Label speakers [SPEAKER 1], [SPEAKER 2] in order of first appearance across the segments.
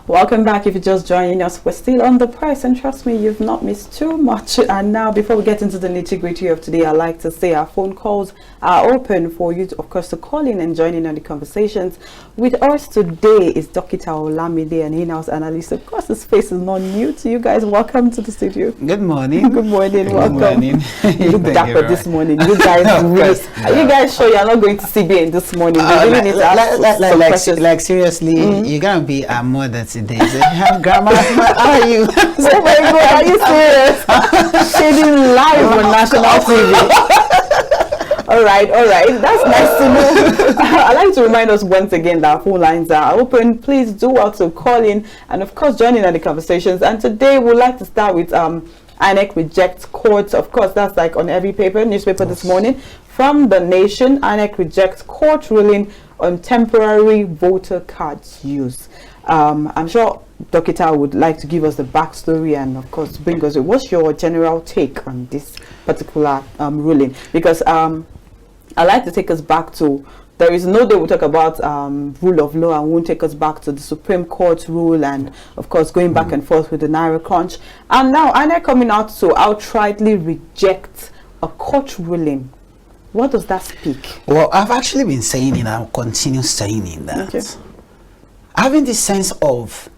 [SPEAKER 1] Welcome back. If you're just joining us, we're still on the price, and trust me, you've not missed too much. And now, before we get into the nitty-gritty of today, I'd like to say our phone calls are open for you, of course, to call in and join in on the conversations. With us today is Dr. Olamide, an in-house analyst. Of course, his face is not new to you guys. Welcome to the studio.
[SPEAKER 2] Good morning.
[SPEAKER 1] Good morning. Welcome.
[SPEAKER 2] Good morning.
[SPEAKER 1] You look dapper this morning. You guys, are you guys sure you're not going to CBN this morning?
[SPEAKER 2] Like seriously, you're gonna be a mother today. So, Grandma, how are you?
[SPEAKER 1] Oh my God, are you serious? Shading live on national TV. All right, that's nice to know. I'd like to remind us once again that our phone lines are open. Please do also call in and of course join in on the conversations. And today we'd like to start with INEC rejects courts. Of course, that's like on every newspaper this morning. From The Nation, INEC rejects court ruling on temporary voter cards use. I'm sure Dr. would like to give us the backstory and of course bring us what's your general take on this particular ruling, because I'd like to take us back to, there is no day we'll talk about rule of law and won't take us back to the Supreme Court rule and of course going back and forth with the Naira crunch, and now INEC coming out to outrightly reject a court ruling. What does that speak?
[SPEAKER 2] Well, I've actually been saying it, I'll continue saying it, that having this sense of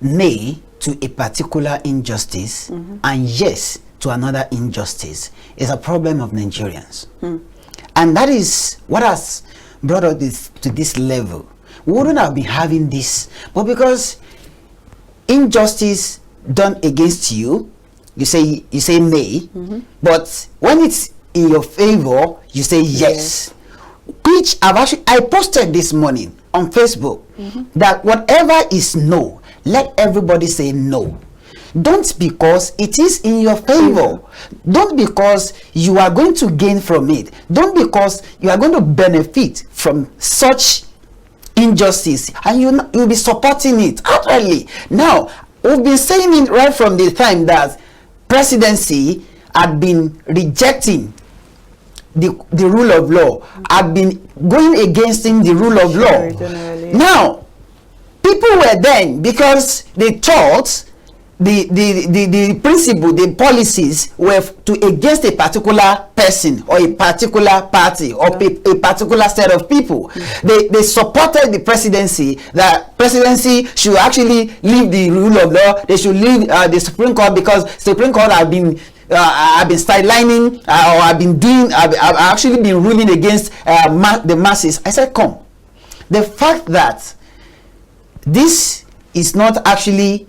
[SPEAKER 2] nay to a particular injustice and yes to another injustice is a problem of Nigerians. And that is what has brought us to this level. We wouldn't have been having this, but because injustice done against you, you say nay, but when it's in your favor, you say yes. Which I posted this morning on Facebook that whatever is no, let everybody say no. Don't because it is in your favor. Don't because you are going to gain from it. Don't because you are going to benefit from such injustice and you'll be supporting it outrightly. Now, we've been saying it right from the time that presidency had been rejecting the rule of law, had been going against the rule of law. Now, people were then, because they thought the principle, the policies were to against a particular person or a particular party or a particular set of people. They supported the presidency, that presidency should actually leave the rule of law. They should leave the Supreme Court, because Supreme Court have been sidelining or I've actually been ruling against the masses. I said, come. The fact that this is not actually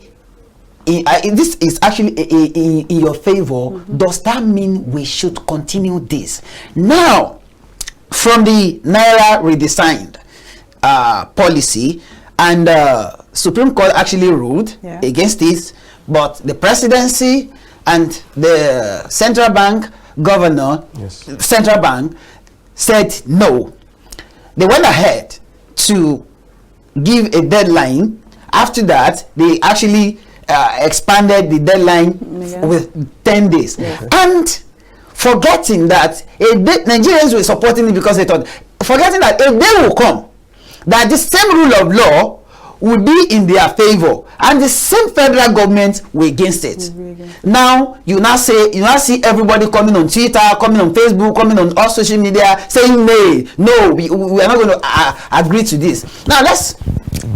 [SPEAKER 2] this is actually in your favor, does that mean we should continue this? Now, from the Naira redesigned policy, and Supreme Court actually ruled against this, but the presidency and the central bank governor, central bank, said no. They went ahead to give a deadline. After that, they actually expanded the deadline with 10 days. And forgetting that Nigerians were supporting it because they thought, forgetting that a day will come that the same rule of law will be in their favor and the same federal government will against it. Now you now see everybody coming on Twitter, coming on Facebook, coming on all social media saying no, we are not going to agree to this. Now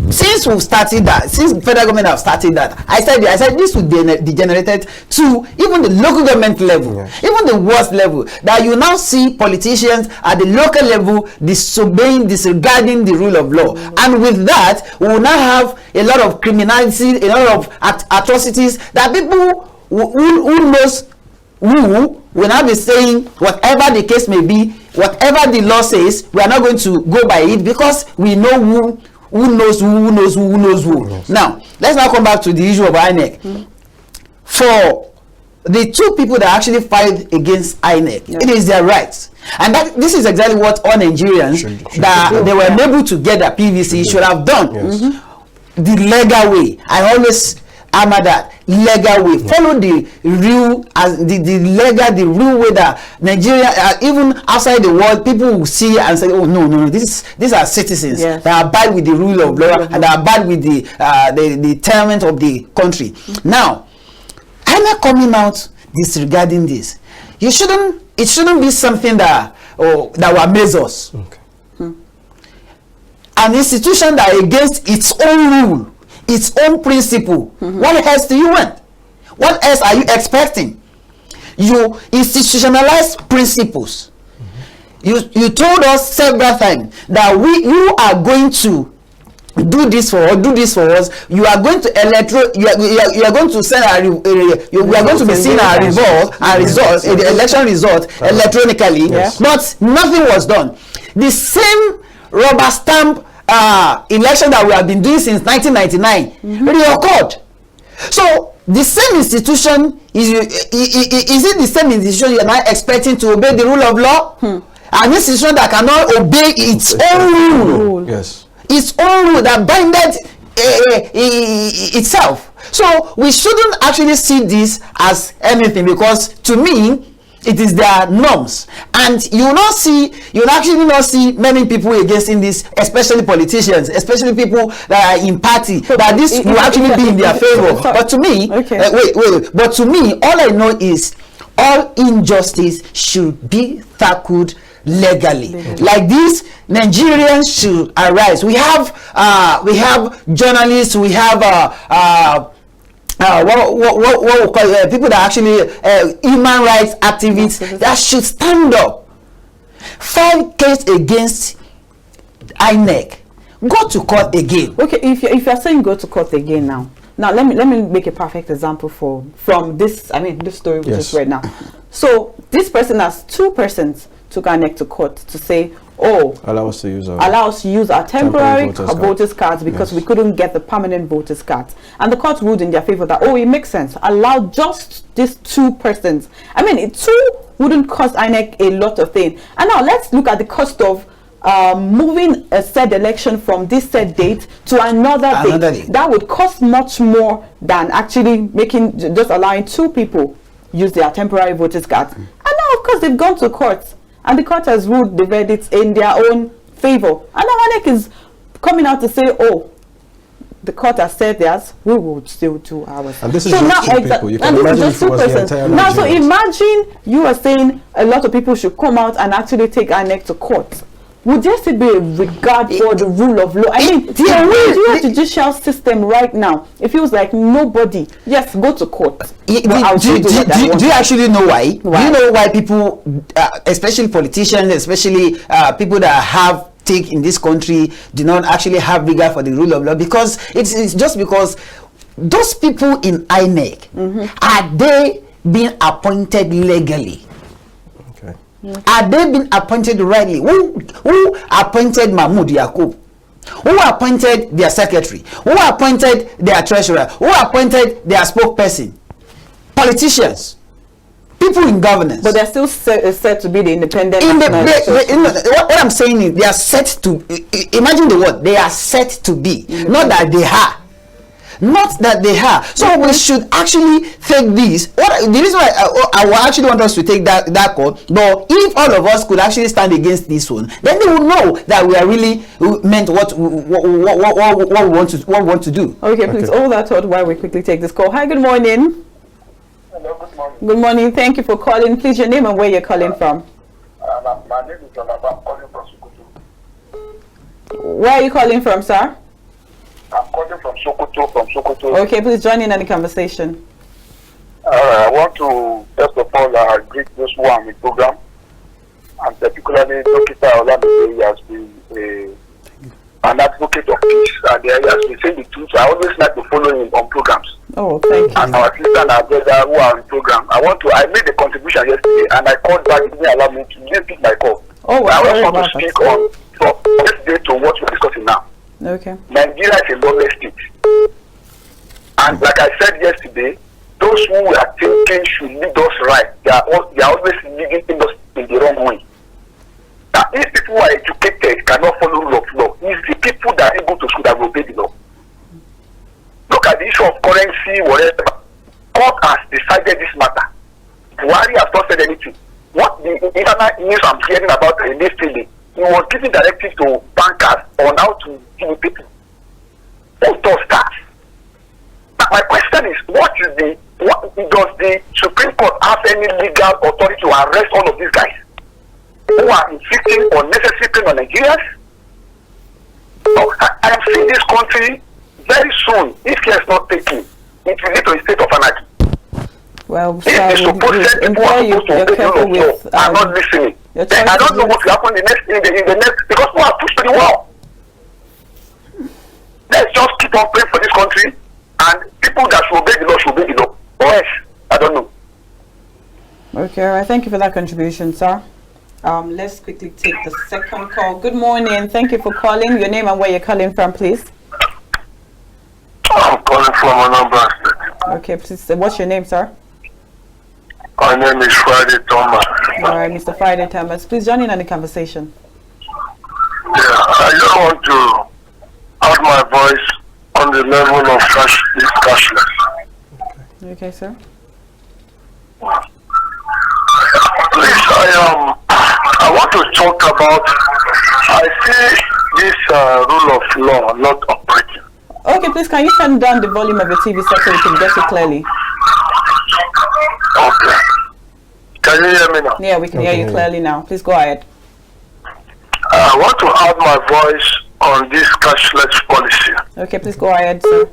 [SPEAKER 2] since we've started that, since the federal government have started that, I said this would be degenerated to even the local government level, even the worst level, that you now see politicians at the local level disregarding the rule of law. And with that, we will now have a lot of criminality, a lot of atrocities, that people who knows who will now be saying whatever the case may be, whatever the law says, we are not going to go by it because we know who knows who. Now, let's now come back to the issue of INEC. For the two people that actually filed against INEC, it is their rights. And this is exactly what all Nigerians they were unable to get their PVC should have done. The legal way. I Amada legal way. Follow the real as the real way that Nigeria, even outside the world, people will see and say, oh no, these are citizens that abide with the rule of law and that abide with the terms of the country. Now, INEC coming out disregarding this, it shouldn't be something that will amaze us. An institution that against its own rule, its own principle. What else do you want? What else are you expecting? You institutionalize principles. You told us several times that you are going to do this for us. You are going to you are going to send we are going to be seeing our results, the election result electronically. But nothing was done. The same rubber stamp election that we have been doing since 1999 reoccurred. So the same institution is it the same institution you are now expecting to obey the rule of law? An institution that cannot obey its own rule. Yes. Its own rule that binded itself. So we shouldn't actually see this as anything, because to me it is their norms, and you will actually not see many people against in this, especially politicians, especially people that are in party, that this will actually be in their favor. But to me, but to me, all I know is all injustice should be tackled legally. Like this, Nigerians should arise. We have journalists, we have what we call people that actually human rights activists that should stand up, file case against INEC, go to court again. Okay, if you're saying go to court again now let me make a perfect example from this. I mean, this story we just read now. So this person has two persons took INEC to court to say, allow us to use our temporary voters cards because we couldn't get the permanent voters cards, and the court ruled in their favor that it makes sense, allow just these two persons. I mean, two wouldn't cost INEC a lot of things. And now let's look at the cost of moving a said election from this said date to another date. That would cost much more than actually just allowing two people use their temporary voters cards. And now, of course, they've gone to court, and the court has ruled the verdicts in their own favor. And now INEC is coming out to say, the court has said theirs, we will still do ours. And this is so just two people. You can imagine if it was the entire Nigerians. Now, so imagine you are saying a lot of people should come out and actually take INEC to court. Would there still be a regard for the rule of law? I mean, the judicial system right now, it feels like nobody, go to court. Do you actually know why? Do you know why people, especially politicians, especially people that have take in this country, do not actually have regard for the rule of law? Because it's just because those people in INEC, are they being appointed legally? Are they being appointed rightly? Who appointed Mahmoud Yakub? Who appointed their secretary? Who appointed their treasurer? Who appointed their spokesperson? Politicians, people in governance. But they're still set to be the independent. What I'm saying is they are set to. Imagine the word. They are set to be, not that they are. Not that they have. So we should actually take this. The reason why I actually want us to take that call, but if all of us could actually stand against this one, then they will know that we are really meant what we want to do. Okay, please hold that thought while we quickly take this call. Hi, good morning.
[SPEAKER 3] Hello, good morning.
[SPEAKER 2] Good morning. Thank you for calling. Please, your name and where you're calling from.
[SPEAKER 3] My name is Amadi. I'm calling from Sokoto.
[SPEAKER 2] Where are you calling from, sir?
[SPEAKER 3] I'm calling from Sokoto.
[SPEAKER 2] Okay, please join in on the conversation.
[SPEAKER 3] I want to, first of all, greet those who are on the program, and particularly Dr. Olamide has been an advocate of peace, and he has been saying the truth. I always like to follow him on programs.
[SPEAKER 2] Oh, thank you.
[SPEAKER 3] And our sister and our brother who are on the program. I made a contribution yesterday, and I called back. It didn't allow me to pick my call. I also want to speak on from yesterday to what we're discussing now.
[SPEAKER 2] Okay.
[SPEAKER 3] Nigeria is a lawless state. And like I said yesterday, those who are thinking should lead us right, they are always leading us in the wrong way. Now, if people who are educated cannot follow rule of law, it's the people that are able to school that will obey the law. Look at the issue of currency, whatever, court has decided this matter. Buhari has not said anything. What the internal news I'm hearing about yesterday, he was giving directives to bankers on how to deal with people. Who does that? But my question is, what does the Supreme Court have any legal authority to arrest all of these guys who are inflicting unnecessary pain on Nigerians? So I am seeing this country very soon, if care is not taken, it will lead to a state of anarchy.
[SPEAKER 1] Well, sir, I'm
[SPEAKER 3] not listening. Then I don't know what will happen in the next, because we are pushed to the wall. Let's just keep on praying for this country, and people that should obey the law should obey the law. Or else, I don't know.
[SPEAKER 1] Okay, all right. Thank you for that contribution, sir. Let's quickly take the second call. Good morning. Thank you for calling. Your name and where you're calling from, please.
[SPEAKER 4] I'm calling from Anambra State.
[SPEAKER 1] Okay, please. What's your name, sir?
[SPEAKER 4] My name is Friday Thomas.
[SPEAKER 1] All right, Mr. Friday Thomas. Please join in on the conversation.
[SPEAKER 4] Yeah, I just want to add my voice on the level of cashless.
[SPEAKER 1] Okay, sir.
[SPEAKER 4] Please, I want to talk about, I see this rule of law not operating.
[SPEAKER 1] Okay, please, can you turn down the volume of your TV set so we can get you clearly?
[SPEAKER 4] Okay. Can you hear me now?
[SPEAKER 1] Yeah, we can hear you clearly now. Please go ahead.
[SPEAKER 4] I want to add my voice on this cashless policy.
[SPEAKER 1] Okay, please go ahead, sir.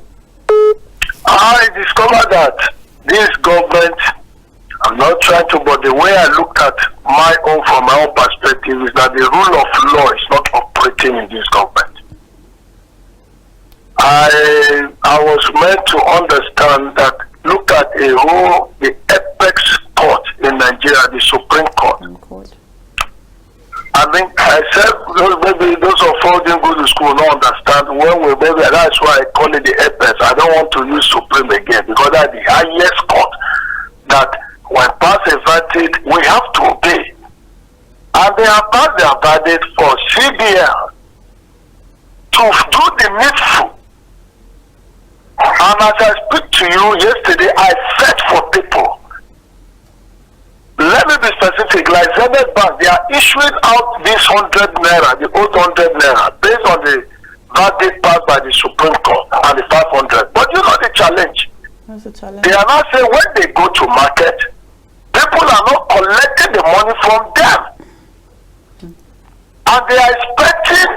[SPEAKER 4] I discovered that this government, I'm not trying to, but the way I look at my own, from my own perspective, is that the rule of law is not operating in this government. I was meant to understand that, look at the apex court in Nigeria, the Supreme Court. I mean, I said, maybe those of us didn't go to school don't understand. Maybe that's why I call it the apex. I don't want to use Supreme again, because that's the highest court that when pass a verdict, we have to obey. And they have passed their verdict for CBN to do the needful. And as I speak to you yesterday, I said for people, let me be specific, like Zenith Bank, they are issuing out this 100 naira, the old 100 naira, based on the verdict passed by the Supreme Court and the 500. But you know the challenge.
[SPEAKER 1] What's the challenge?
[SPEAKER 4] They are not saying when they go to market, people are not collecting the money from them. And they are expecting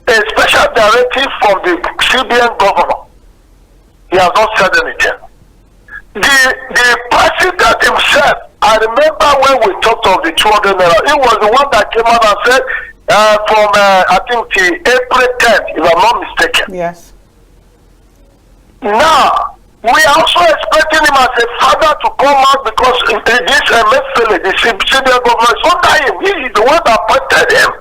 [SPEAKER 4] a special directive from the CBN governor. He has not said anything. The president himself, I remember when we talked of the 200 naira, he was the one that came out and said from I think the April 10th, if I'm not mistaken.
[SPEAKER 1] Yes.
[SPEAKER 4] Now, we are also expecting him as a father to come out, because this MFL, the CBN government, is under him. He is the one that appointed him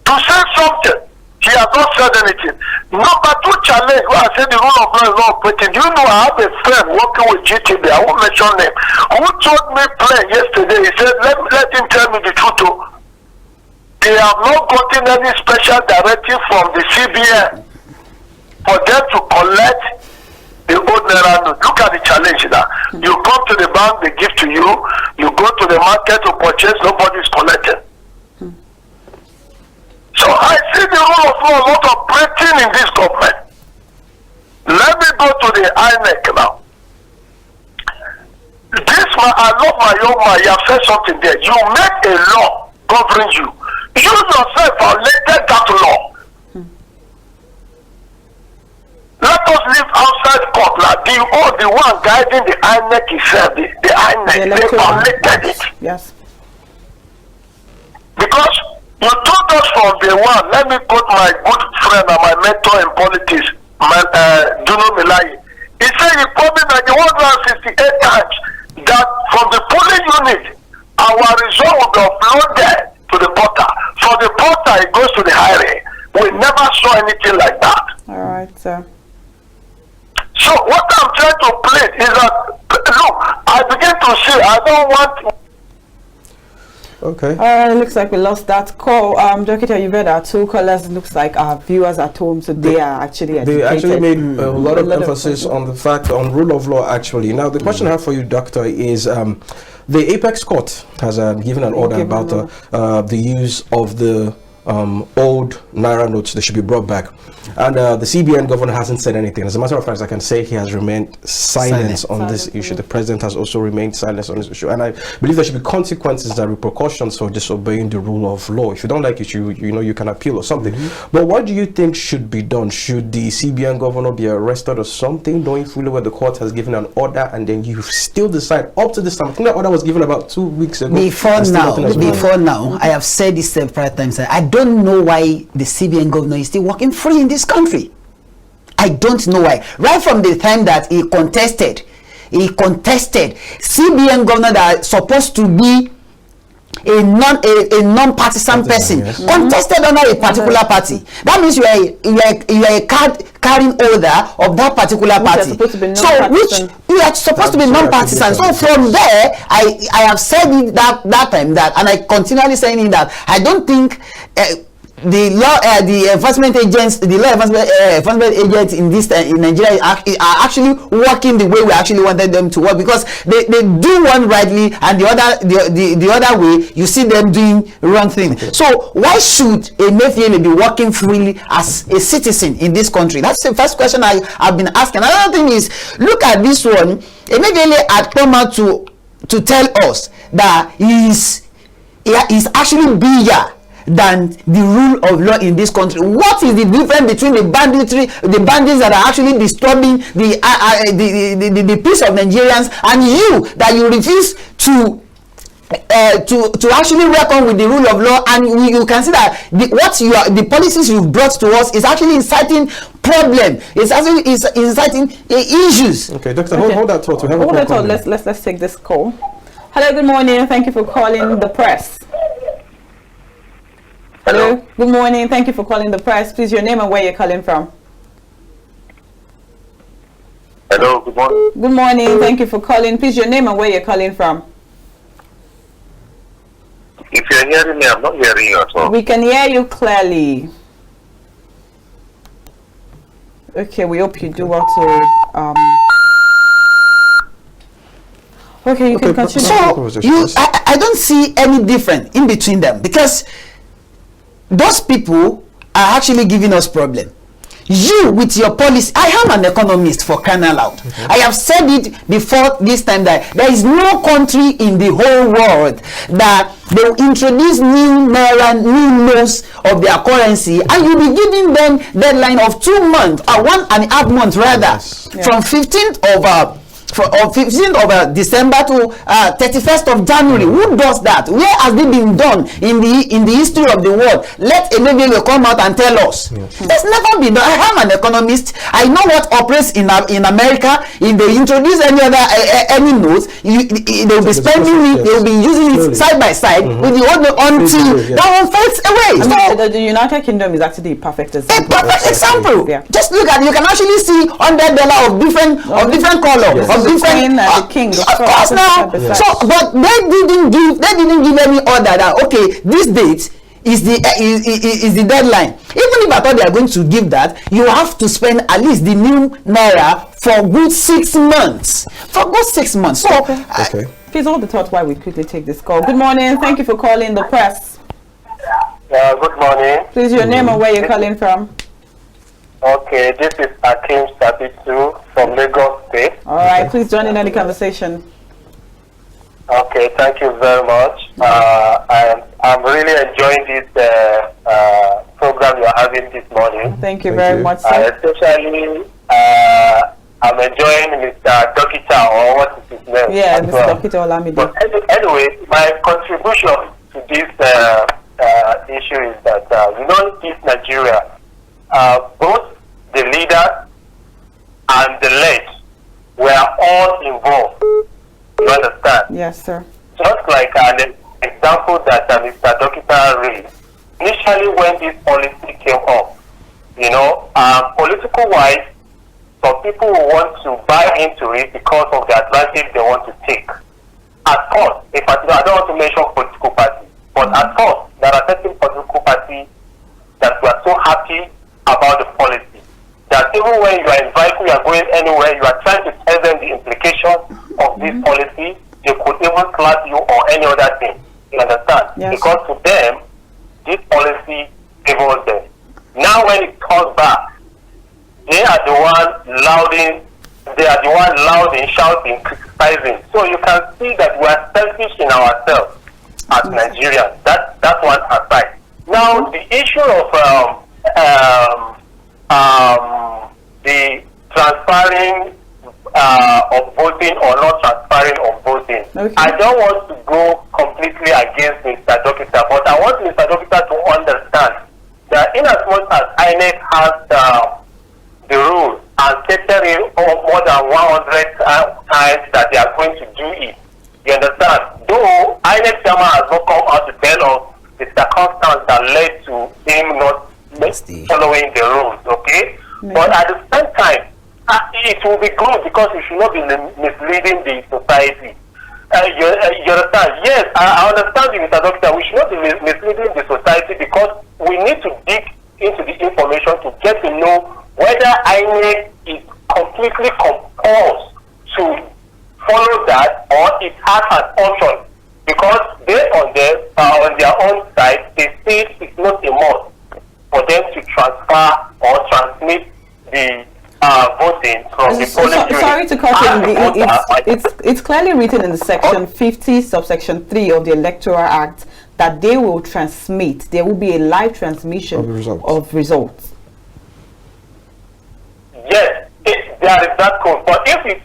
[SPEAKER 4] to say something. He has not said anything. Number two challenge, where I said the rule of law is not operating. You know, I have a friend working with GTB, I won't mention name, who told me plain yesterday, he said, let him tell me the truth. They have not gotten any special directive from the CBN for them to collect the old naira note. Look at the challenge now. You come to the bank, they give to you. You go to the market to purchase, nobody is collecting. So I see the rule of law not operating in this government. Let me go to the INEC now. This man, I love my young man, you have said something there. You make a law governing you. You yourself violated that law. Let us live outside court. Like the one guiding the INEC itself, the INEC, they violated it.
[SPEAKER 1] Yes.
[SPEAKER 4] Because you told us from day one, let me quote my good friend and my mentor in politics, Duno Milai. He said he promised that 168 times that from the polling unit, our result will be uploaded to the portal. For the portal, it goes to the highway. We never saw anything like that.
[SPEAKER 1] All right, sir.
[SPEAKER 4] So what I'm trying to plead is that, look, I begin to see, I don't want...
[SPEAKER 5] Okay.
[SPEAKER 1] Looks like we lost that call. Dokita, you've heard our 2 callers. Looks like our viewers at home, so they are actually educated.
[SPEAKER 5] They actually made a lot of emphasis on the fact, on rule of law, actually. Now, the question I have for you, Doctor, is the Apex Court has given an order about the use of the old Naira notes. They should be brought back. And the CBN governor hasn't said anything. As a matter of fact, I can say he has remained silent on this issue. The president has also remained silent on this issue. And I believe there should be consequences and repercussions for disobeying the rule of law. If you don't like it, you can appeal or something. But what do you think should be done? Should the CBN governor be arrested or something, knowing fully where the court has given an order, and then you still decide up to this time? I think that order was given about 2 weeks ago.
[SPEAKER 2] Before now, I have said this several times. I don't know why the CBN governor is still working free in this country. I don't know why. Right from the time that he contested CBN governor that is supposed to be a non-partisan person,
[SPEAKER 5] yes,
[SPEAKER 2] contested under a particular party. That means you are a card carrying holder of that particular party. Which you are supposed to be non-partisan. So from there, I have said it that time that, and I continually saying it, that I don't think the law enforcement agents in Nigeria are actually working the way we actually wanted them to work, because they do one rightly, and the other way you see them doing wrong thing. So why should Emefiele be working freely as a citizen in this country? That's the first question I've been asking. Another thing is, look at this one. Emefiele had come out to tell us that he is actually bigger than the rule of law in this country. What is the difference between the bandits that are actually disturbing the peace of Nigerians, and you that you refuse to actually reckon with the rule of law? And you can see that the policies you've brought to us is actually inciting problem. It's actually inciting issues.
[SPEAKER 5] Okay, Doctor, hold that thought.
[SPEAKER 1] Hold that thought. Let's take this call. Hello, good morning. Thank you for calling the press. Hello. Good morning. Thank you for calling the press. Please, your name and where you're calling from.
[SPEAKER 3] Hello. Good morning.
[SPEAKER 1] Good morning. Thank you for calling. Please, your name and where you're calling from.
[SPEAKER 3] If you're hearing me, I'm not hearing you at all.
[SPEAKER 1] We can hear you clearly. Okay, we hope you do well to okay, you can continue.
[SPEAKER 2] So I don't see any difference in between them, because those people are actually giving us problem. You with your policy, I am an economist, for crying out loud. I have said it before this time that there is no country in the whole world that they will introduce new naira, new notes of their currency, and you'll be giving them deadline of 2 months or 1.5 months rather, from 15th of December to 31st of January. Who does that? Where has it been done in the history of the world? Let Emefiele come out and tell us. There's never been done. I am an economist. I know what operates in America. If they introduce any notes, they'll be spending it. They'll be using it side by side with the other until that one fades away.
[SPEAKER 1] The United Kingdom is actually a perfect example.
[SPEAKER 2] A perfect example. Just look at it. You can actually see $100 of different color. Of
[SPEAKER 1] king,
[SPEAKER 2] of course now. So, but they didn't give any order that okay, this date is the deadline. Even if I thought they are going to give that, you have to spend at least the new naira for good 6 months. For good 6 months. So,
[SPEAKER 5] okay.
[SPEAKER 1] Please hold the thought while we quickly take this call. Good morning. Thank you for calling the press.
[SPEAKER 3] Good morning.
[SPEAKER 1] Please, your name and where you're calling from.
[SPEAKER 3] Okay, this is Akim Sabitu from Lagos State.
[SPEAKER 1] All right, please join in the conversation.
[SPEAKER 3] Okay, thank you very much. I'm really enjoying this program you're having this morning.
[SPEAKER 1] Thank you very much, sir.
[SPEAKER 3] Especially, I'm enjoying Mr. Dokita, or what is his name?
[SPEAKER 1] Yeah, Mr. Dokita Olamide.
[SPEAKER 3] But anyway, my contribution to this issue is that, in Nigeria, both the leader and the led were all involved. You understand?
[SPEAKER 1] Yes, sir.
[SPEAKER 3] Just like an example that Mr. Dokita raised. Initially, when this policy came up, political-wise, some people want to buy into it because of the advantage they want to take. Of course, I don't want to mention political parties.
[SPEAKER 6] But I thought there are certain political parties that were so happy about the policy that even when you are inviting, you are going anywhere, you are trying to tell them the implications of this policy, they could even slap you or any other thing. You understand?
[SPEAKER 1] Yes.
[SPEAKER 6] Because to them, this policy favors them. Now when it comes back, they are the one louding, shouting, criticizing. So you can see that we are selfish in ourselves as Nigerians. That's one aside. Now the issue of the transferring of voting or not transferring of voting.
[SPEAKER 1] Okay.
[SPEAKER 6] I don't want to go completely against Mr. Dokita, but I want Mr. Dokita to understand that in as much as INEC has the rules and stated it more than 100 times that they are going to do it, you understand? Though INEC chairman has not come out to tell us the circumstance that led to him not following the rules, okay? But at the same time, it will be good because we should not be misleading the society. You understand? Yes, I understand you, Mr. Doctor. We should not be misleading the society because we need to dig into the information to get to know whether INEC is completely compelled to follow that or it has an option. Because they on their own side, they say it's not a must for them to transfer or transmit the voting from the polling unit.
[SPEAKER 1] Sorry to cut in. It's clearly written in the section 50, subsection 3 of the Electoral Act that they will transmit. There will be a live transmission of results.
[SPEAKER 6] Yes, there is that code. But if it...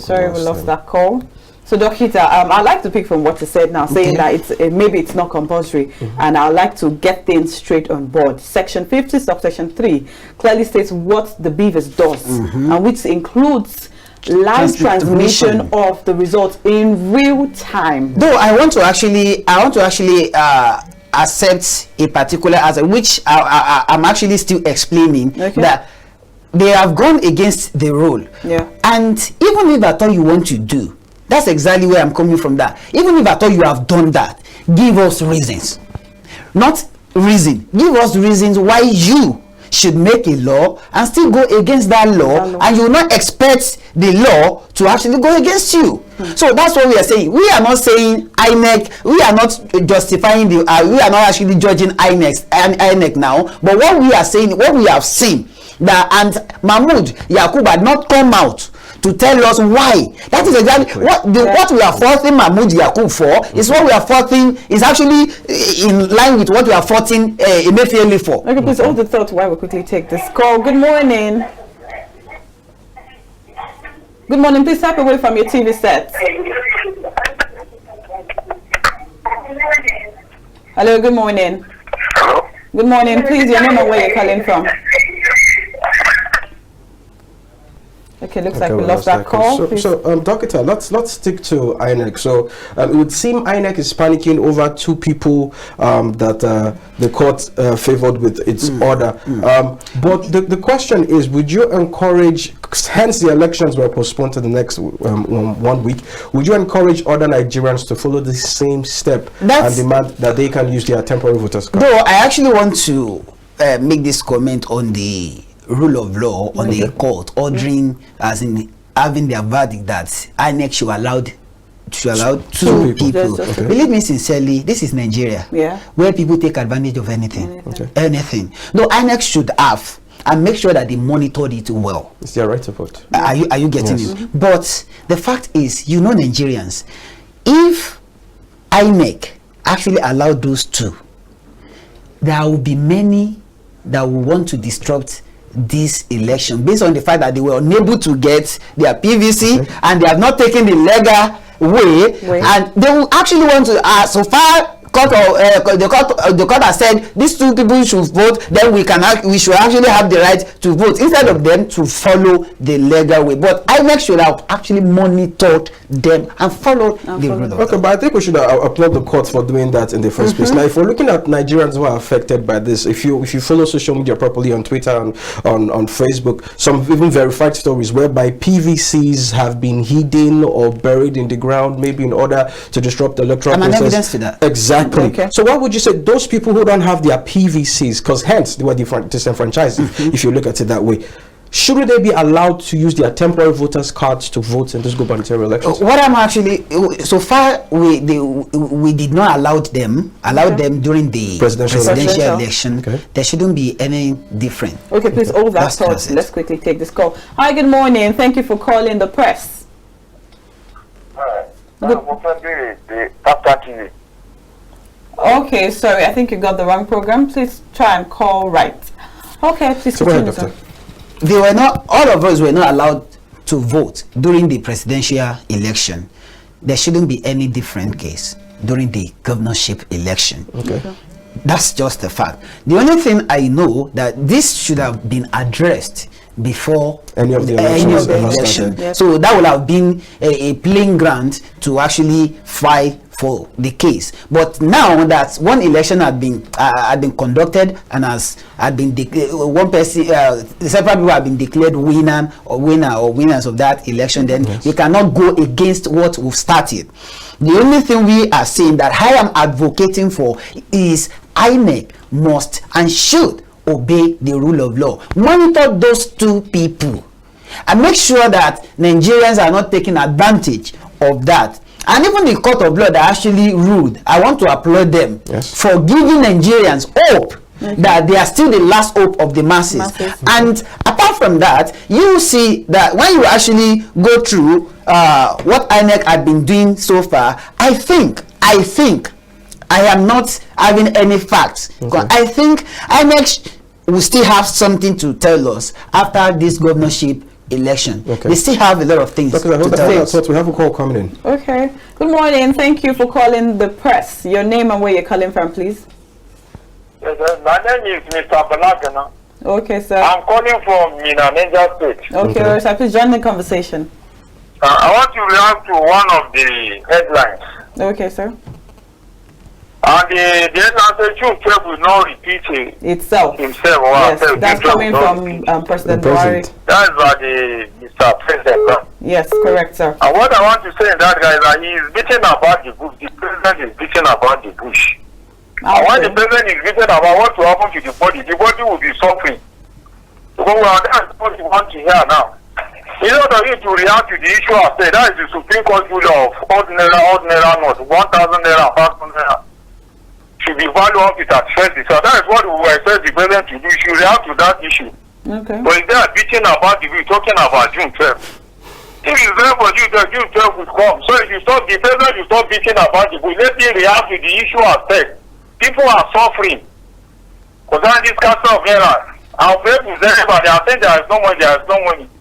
[SPEAKER 1] Sorry, we lost that call. So, Dokita, I'd like to pick from what you said now, saying that it's maybe it's not compulsory, and I'd like to get things straight on board. Section 50, subsection 3 clearly states what the BVAS does, and which includes live transmission of the results in real time.
[SPEAKER 2] Though I want to actually accept a particular answer, which I'm actually still explaining that they have gone against the rule.
[SPEAKER 1] Yeah.
[SPEAKER 2] And even if at all you want to do, that's exactly where I'm coming from. That even if at all you have done that, give us reasons, not reason. Give us reasons why you should make a law and still go against that law, and you will not expect the law to actually go against you. So that's what we are saying. We are not saying INEC. We are not justifying the. We are not actually judging INEC now. But what we are saying, what we have seen, that and Mahmoud Yakub had not come out to tell us why. That is exactly what we are faulting Mahmoud Yakub for. Is what we are faulting is actually in line with what we are faulting Emefiele for.
[SPEAKER 1] Okay, please hold the thought while we quickly take this call. Good morning. Good morning. Please step away from your TV set. Hello. Good morning.
[SPEAKER 4] Hello.
[SPEAKER 1] Good morning. Please, your name and where you're calling from. Okay, looks like we lost that call.
[SPEAKER 5] Doctor, let's stick to INEC. So it would seem INEC is panicking over two people that the court favored with its order. But the question is, would you encourage, hence the elections were postponed to the next 1 week, would you encourage other Nigerians to follow the same step and demand that they can use their temporary voters card?
[SPEAKER 2] Though I actually want to make this comment on the rule of law on the court ordering, as in having their verdict that INEC should allow two people. Believe me sincerely, this is Nigeria, where people take advantage of anything. No, INEC should have and make sure that they monitored it well.
[SPEAKER 5] It's their right to vote.
[SPEAKER 2] Are you getting it? But the fact is, Nigerians, if INEC actually allowed those two, there will be many that will want to disrupt this election based on the fact that they were unable to get their PVC and they have not taken the legal way, and they will actually want to so far the court has said these two people should vote, then we should actually have the right to vote, instead of them to follow the legal way. But INEC should have actually monitored them and followed the rule of law.
[SPEAKER 5] Okay, but I think we should applaud the court for doing that in the first place. Now, if we're looking at Nigerians who are affected by this, if you follow social media properly on Twitter and on Facebook, some even verified stories whereby PVCs have been hidden or buried in the ground, maybe in order to disrupt the electoral process.
[SPEAKER 2] An evidence to that.
[SPEAKER 5] Exactly.
[SPEAKER 1] Okay.
[SPEAKER 5] So what would you say those people who don't have their PVCs, because hence they were disenfranchised, if you look at it that way, should they be allowed to use their temporary voters cards to vote in this gubernatorial elections?
[SPEAKER 2] What I'm actually, so far we did not allow them during the presidential election.
[SPEAKER 5] Okay.
[SPEAKER 2] There shouldn't be any different.
[SPEAKER 1] Okay, please hold that thought. Let's quickly take this call. Hi, good morning. Thank you for calling the press.
[SPEAKER 3] The KAFTAN TV.
[SPEAKER 1] Okay, sorry, I think you got the wrong program. Please try and call right. Okay, please
[SPEAKER 5] So go ahead,
[SPEAKER 1] continue,
[SPEAKER 5] Doctor.
[SPEAKER 2] They were not, all of us were not allowed to vote during the presidential election. There shouldn't be any different case during the governorship election.
[SPEAKER 5] Okay.
[SPEAKER 2] That's just a fact. The only thing I know that this should have been addressed before
[SPEAKER 5] Any of the
[SPEAKER 2] election.
[SPEAKER 1] Yes.
[SPEAKER 2] So that would have been a playing ground to actually fight for the case. But now that one election had been conducted and had been one person, several people have been declared winner or winners of that election, then we cannot go against what we've started. The only thing we are saying that I am advocating for is INEC must and should obey the rule of law. Monitor those two people and make sure that Nigerians are not taking advantage of that. And even the court of law that actually ruled, I want to applaud them for giving Nigerians hope that they are still the last hope of the masses. And apart from that, you see that when you actually go through what INEC had been doing so far, I think I am not having any facts. I think INEC will still have something to tell us after this governorship election. They still have a lot of things to tell us.
[SPEAKER 5] We have a call coming in.
[SPEAKER 1] Okay. Good morning. Thank you for calling the press. Your name and where you're calling from, please.
[SPEAKER 4] Yes, my name is Mr. Balagana.
[SPEAKER 1] Okay, sir.
[SPEAKER 4] I'm calling from Mina, Niger State.
[SPEAKER 1] Okay, sir. Please join the conversation.
[SPEAKER 4] I want to react to one of the headlines.
[SPEAKER 1] Okay, sir.
[SPEAKER 4] And the headline says, Chukwueze will not repeat
[SPEAKER 1] Itself.
[SPEAKER 4] himself.
[SPEAKER 1] Yes, that's coming from President Buhari.
[SPEAKER 4] That is by the Mr. President.
[SPEAKER 1] Yes, correct, sir.
[SPEAKER 4] And what I want to say in that guy is that he is beating about the bush. The president is beating about the bush. And when the president is beating about what will happen to the body will be suffering. So that's what we want to hear now. In order for you to react to the issue I said, that is the Supreme Court ruling of ordinary note, 1,000 naira, 500 naira. Should be valued up to that first. So that is what we expect the president to do. He should react to that issue.
[SPEAKER 1] Okay.
[SPEAKER 4] But if they are beating about the bill, talking about June 12th. If it's there for you, the June 12th will come. So if you stop, the president will stop beating about the bill. Let me react to the issue aspect. People are suffering. Because this castle of errors. Our people is everybody. I think there is no money, there is no money.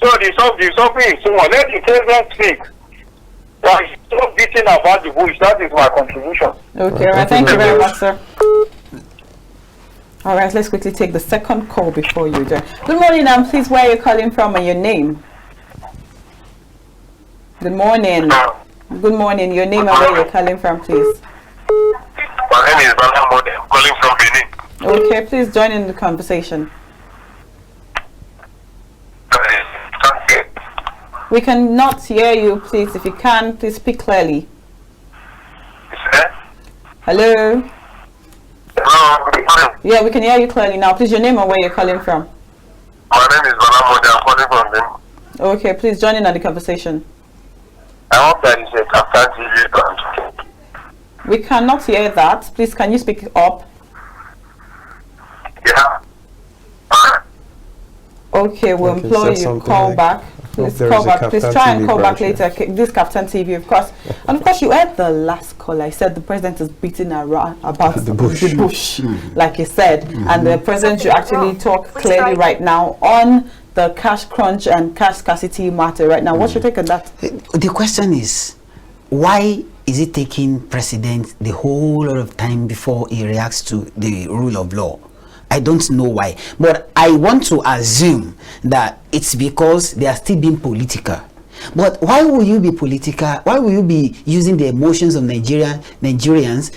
[SPEAKER 4] So the suffering is so much. Let the president speak. Stop beating about the bush. That is my contribution.
[SPEAKER 1] Okay, all right. Thank you very much, sir. All right, let's quickly take the second call before you join. Good morning, please, where are you calling from and your name? Good morning. Good morning. Your name and where you're calling from, please.
[SPEAKER 4] My name is Babajide. I'm calling from Benin.
[SPEAKER 1] Okay, please join in the conversation. We cannot hear you, please. If you can, please speak clearly. Hello?
[SPEAKER 4] Hello.
[SPEAKER 1] Yeah, we can hear you clearly now. Please, your name and where you're calling from.
[SPEAKER 4] My name is Babajide. I'm calling from Benin.
[SPEAKER 1] Okay, please join in on the conversation.
[SPEAKER 3] I hope that is a KAFTAN TV brand.
[SPEAKER 1] We cannot hear that. Please, can you speak up?
[SPEAKER 3] Yeah.
[SPEAKER 1] Okay, we'll implore you call back. Please call back. Please try and call back later. This KAFTAN TV, of course. And of course, you heard the last call. I said the president is beating around about the bush, like he said. And the president should actually talk clearly right now on the cash crunch and cash scarcity matter right now. What's your take on that?
[SPEAKER 2] The question is, why is it taking precedent the whole lot of time before he reacts to the rule of law? I don't know why, but I want to assume that it's because they are still being political. But why will you be political? Why will you be using the emotions of Nigerians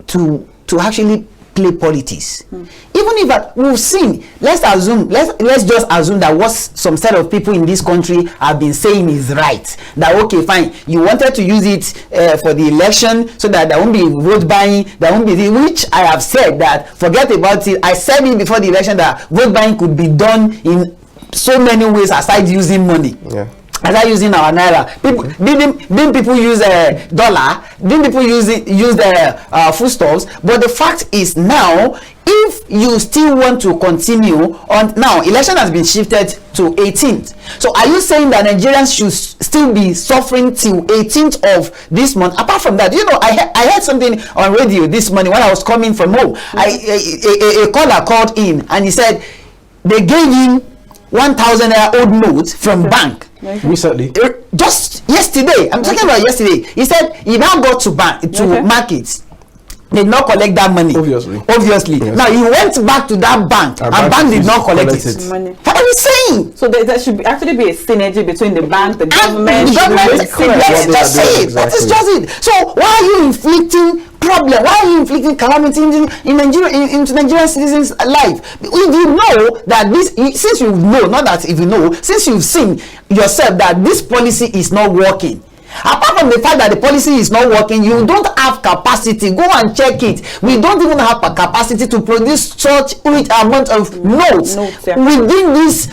[SPEAKER 2] to actually play politics? Even if we've seen, let's just assume that what some set of people in this country have been saying is right. That okay, fine, you wanted to use it for the election so that there won't be vote buying, there won't be which I have said that forget about it. I said it before the election that vote buying could be done in so many ways aside using money.
[SPEAKER 5] Yeah.
[SPEAKER 2] As I using our naira, people didn't people use dollar? Didn't people use foodstuffs? But the fact is now, if you still want to continue on now, election has been shifted to 18th. So are you saying that Nigerians should still be suffering till 18th of this month? Apart from that, you know, I heard something on radio this morning when I was coming from home. A caller called in and he said they gave him 1,000 old notes from bank.
[SPEAKER 5] Recently,
[SPEAKER 2] just yesterday, I'm talking about yesterday. He said he now got to markets. Did not collect that money. Obviously.
[SPEAKER 5] Yes.
[SPEAKER 2] Now he went back to that bank and bank did not collect it.
[SPEAKER 1] Money.
[SPEAKER 2] What are you saying?
[SPEAKER 1] So there should actually be a synergy between the bank, the government.
[SPEAKER 2] The government. Yes, just say it. That is just it. So why are you inflicting problem? Why are you inflicting calamity in Nigeria, into Nigerian citizens' life? If you know that this, since you know, not that if you know, since you've seen yourself that this policy is not working. Apart from the fact that the policy is not working, you don't have capacity. Go and check it. We don't even have a capacity to produce such huge amount of notes within this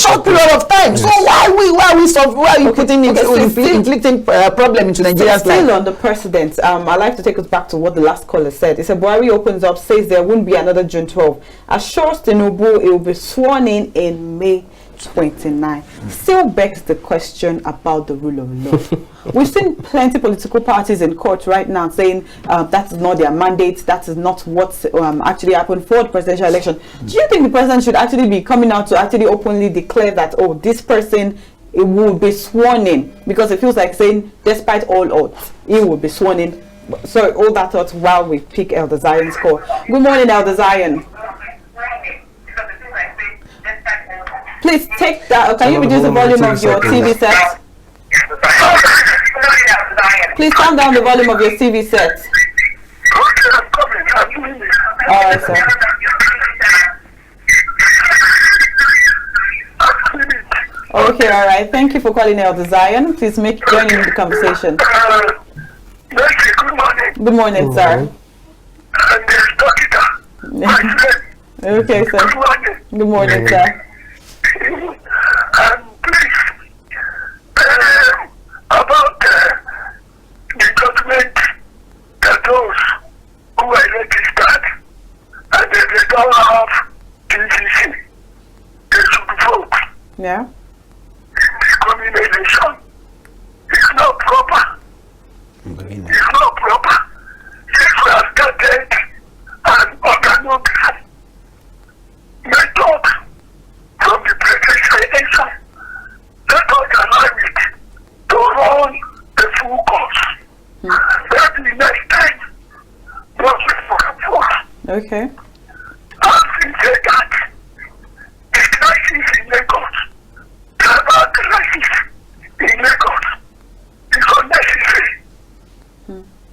[SPEAKER 2] short period of time. So why are you putting inflicting problem into Nigeria's life?
[SPEAKER 1] Still on the precedent, I'd like to take us back to what the last caller said. He said Buhari opens up, says there won't be another June 12. Assures Tinubu it will be sworn in May 29. Still begs the question about the rule of law. We've seen plenty political parties in court right now saying that is not their mandate, that is not what actually happened for the presidential election. Do you think the president should actually be coming out to actually openly declare that, oh, this person it will be sworn in? Because it feels like saying, despite all odds, he will be sworn in. So all that thought while we pick Elder Zion's call. Good morning, Elder Zion. Please take that. Can you reduce the volume of your TV set? Please calm down the volume of your TV set. Alright, sir. Okay, alright. Thank you for calling Elder Zion. Please join in the conversation. Good morning, sir. Okay, sir. Good morning, sir.
[SPEAKER 4] Please, about the judgment that those who are registered and they don't have TVC, they should vote.
[SPEAKER 1] Yeah.
[SPEAKER 4] This coming election is not proper. It's not proper. Since we have started an orthodox method from the presidential election, let us allow it to run the full course. Maybe next time, what we for.
[SPEAKER 1] Okay.
[SPEAKER 4] Having said that, the crisis in Lagos, tribal crisis in Lagos, is unnecessary.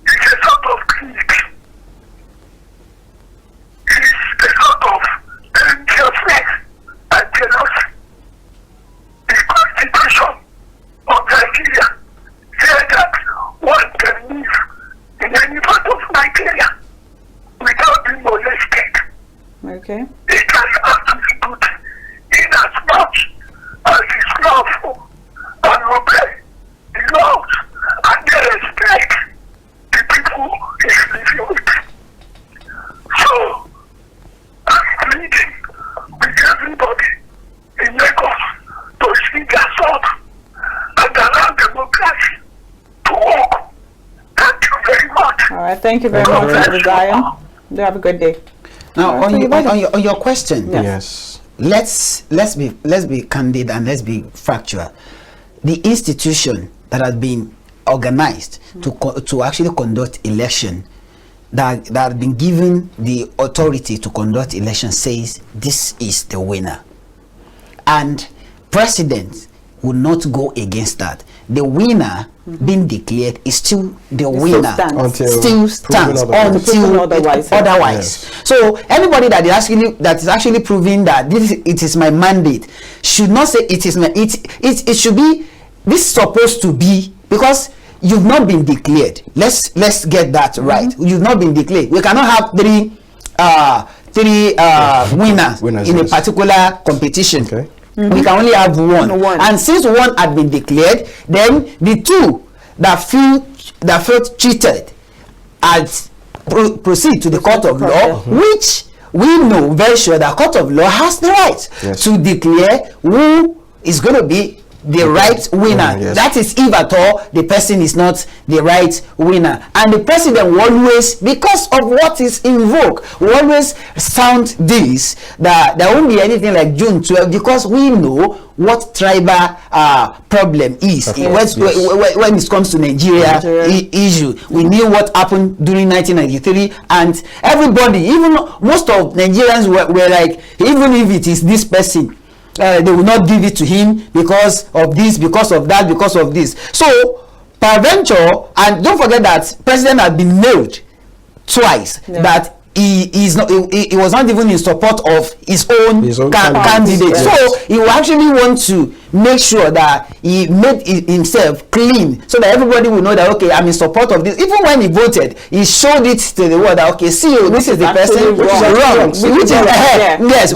[SPEAKER 4] It's a sort of clinic. It's a sort of jealousy and jealousy. The Constitution of Nigeria said that one can live in any part of Nigeria without being molested.
[SPEAKER 1] Okay.
[SPEAKER 4] It has absolute in as much as is lawful and obey the laws and they respect the people is living with. So, I'm pleading with everybody in Lagos to see their sword and allow democracy to work. Thank you very much.
[SPEAKER 1] All right. Thank you very much, Elder Zion. You have a good day.
[SPEAKER 2] Now, on your question,
[SPEAKER 5] yes.
[SPEAKER 2] Let's be candid and let's be factual. The institution that has been organized to actually conduct election, that have been given the authority to conduct election, says this is the winner, and president will not go against that. The winner being declared is still the winner, still stands until otherwise. Yes. So anybody that is actually proving that it is my mandate should not say it is my, it should be, this is supposed to be, because you've not been declared. Let's get that right. You've not been declared. We cannot have three winners in a particular competition. Okay. We can only have one. And since one had been declared, then the two that felt cheated proceed to the court of law, which we know very sure that court of law has the right to declare who is going to be the right winner. That is, if at all the person is not the right winner. And the president will always, because of what is in vogue, will always sound this, that there won't be anything like June 12, because we know what tribal problem is when it comes to Nigeria issue. We knew what happened during 1993, and everybody, even most of Nigerians were like, even if it is this person, they will not give it to him because of this, because of that, because of this. So peradventure, and don't forget that president has been nailed twice, that he was not even in support of his own candidate. So he will actually want to make sure that he made himself clean, so that everybody will know that, okay, I'm in support of this. Even when he voted, he showed it to the world that, okay, see, this is the person which is wrong,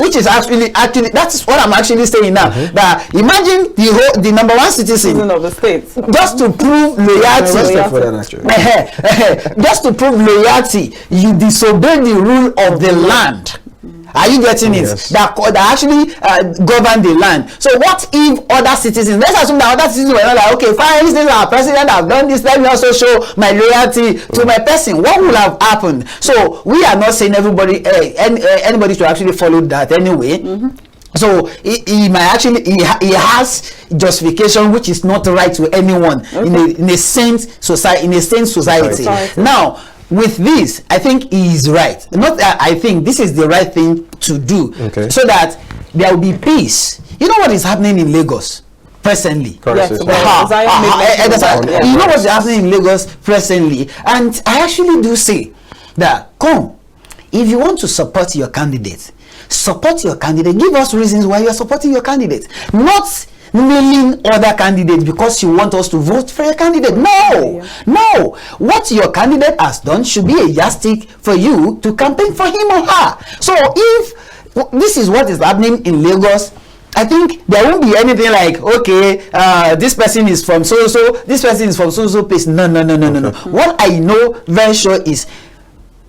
[SPEAKER 2] which is actually that's what I'm actually saying now. That imagine the number one citizen
[SPEAKER 1] of the state,
[SPEAKER 2] just to prove loyalty, just to prove loyalty, you disobey the rule of the land. Are you getting it? That actually govern the land. So what if other citizens, let's assume that other citizens were not like, okay, fine, since our president have done this, let me also show my loyalty to my person. What would have happened? So we are not saying anybody should actually follow that anyway. So he might actually, he has justification which is not right to anyone in a sane society. Now, with this, I think he is right. Not that I think this is the right thing to do, so that there will be peace. You know what is happening in Lagos presently? You know what is happening in Lagos presently? And I actually do say that, if you want to support your candidate, give us reasons why you are supporting your candidate. Not nailing other candidates because you want us to vote for your candidate. No. What your candidate has done should be a yardstick for you to campaign for him or her. So if this is what is happening in Lagos, I think there won't be anything like, okay, this person is from so-so, this person is from so-so place. No. What I know very sure is